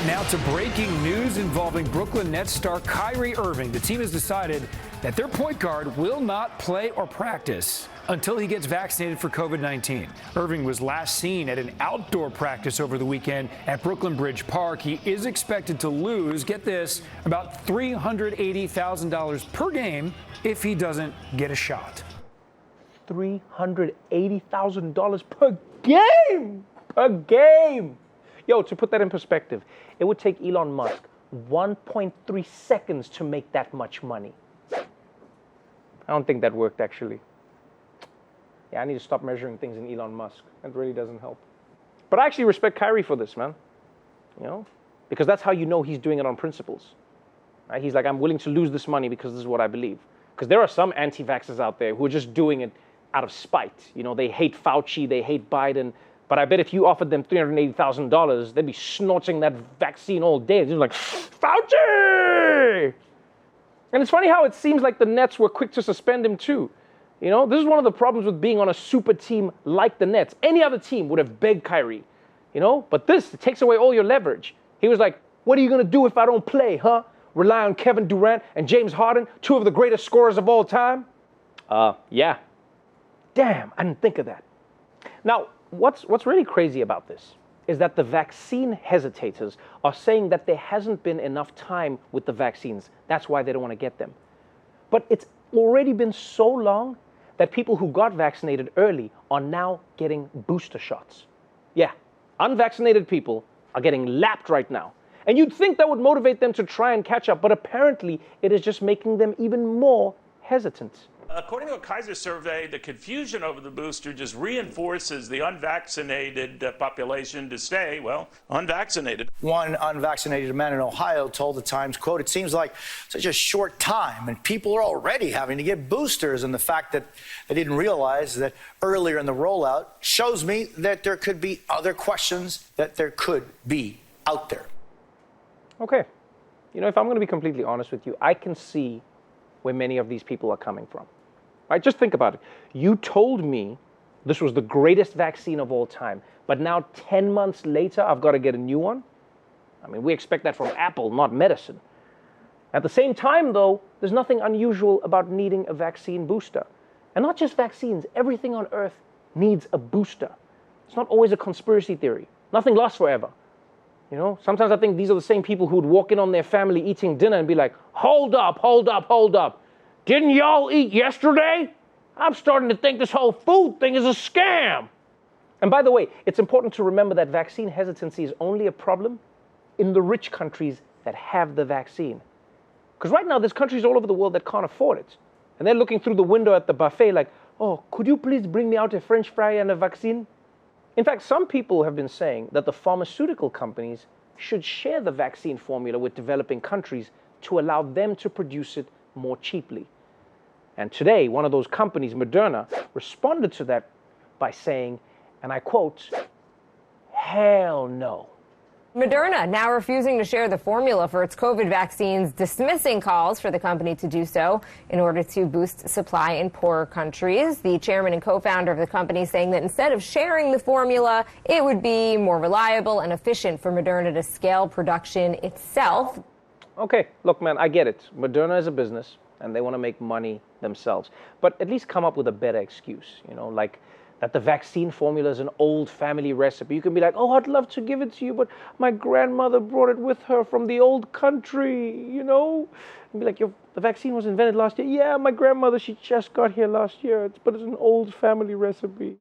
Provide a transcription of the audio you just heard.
Now to breaking news involving Brooklyn Nets star Kyrie Irving. The team has decided that their point guard will not play or practice until he gets vaccinated for COVID-19. Irving was last seen at an outdoor practice over the weekend at Brooklyn Bridge Park. He is expected to lose, get this, about $380,000 per game if he doesn't get a shot. $380,000 per game! Per game! Yo, to put that in perspective, it would take Elon Musk 1.3 seconds to make that much money. I don't think that worked, actually. Yeah, I need to stop measuring things in Elon Musk. That really doesn't help. But I actually respect Kyrie for this, man. You know? Because that's how you know he's doing it on principles. Right? He's like, I'm willing to lose this money because this is what I believe. Because there are some anti-vaxxers out there who are just doing it out of spite. You know, they hate Fauci, they hate Biden. But I bet if you offered them $380,000, they'd be snorting that vaccine all day. They're like, Fauci! And it's funny how it seems like the Nets were quick to suspend him too. You know, this is one of the problems with being on a super team like the Nets. Any other team would have begged Kyrie, you know? But this takes away all your leverage. He was like, what are you going to do if I don't play, huh? Rely on Kevin Durant and James Harden, two of the greatest scorers of all time? Yeah. Damn, I didn't think of that. Now, what's really crazy about this is that the vaccine hesitators are saying that there hasn't been enough time with the vaccines. That's why they don't want to get them. But it's already been so long that people who got vaccinated early are now getting booster shots. Yeah, unvaccinated people are getting lapped right now. And you'd think that would motivate them to try and catch up, but apparently it is just making them even more hesitant. According to a Kaiser survey, the confusion over the booster just reinforces the unvaccinated population to stay, well, unvaccinated. One unvaccinated man in Ohio told the Times, quote, "It seems like such a short time and people are already having to get boosters." And the fact that they didn't realize that earlier in the rollout shows me that there could be other questions that there could be out there. Okay. You know, if I'm going to be completely honest with you, I can see where many of these people are coming from. Right? Just think about it. You told me this was the greatest vaccine of all time, but now 10 months later, I've got to get a new one? I mean, we expect that from Apple, not medicine. At the same time, though, there's nothing unusual about needing a vaccine booster. And not just vaccines, everything on Earth needs a booster. It's not always a conspiracy theory. Nothing lasts forever. You know, sometimes I think these are the same people who would walk in on their family eating dinner and be like, hold up, hold up, hold up. Didn't y'all eat yesterday? I'm starting to think this whole food thing is a scam. And by the way, it's important to remember that vaccine hesitancy is only a problem in the rich countries that have the vaccine. Because right now, there's countries all over the world that can't afford it. And they're looking through the window at the buffet like, oh, could you please bring me out a French fry and a vaccine? In fact, some people have been saying that the pharmaceutical companies should share the vaccine formula with developing countries to allow them to produce it more cheaply. And today, one of those companies, Moderna, responded to that by saying, and I quote, hell no. Moderna now refusing to share the formula for its COVID vaccines, dismissing calls for the company to do so in order to boost supply in poorer countries. The chairman and co-founder of the company saying that instead of sharing the formula, it would be more reliable and efficient for Moderna to scale production itself. Okay, look, man, I get it. Moderna is a business and they want to make money themselves. But at least come up with a better excuse, you know, like that the vaccine formula is an old family recipe. You can be like, oh, I'd love to give it to you, but my grandmother brought it with her from the old country, you know? And be like, the vaccine was invented last year. Yeah, my grandmother, she just got here last year, but it's an old family recipe.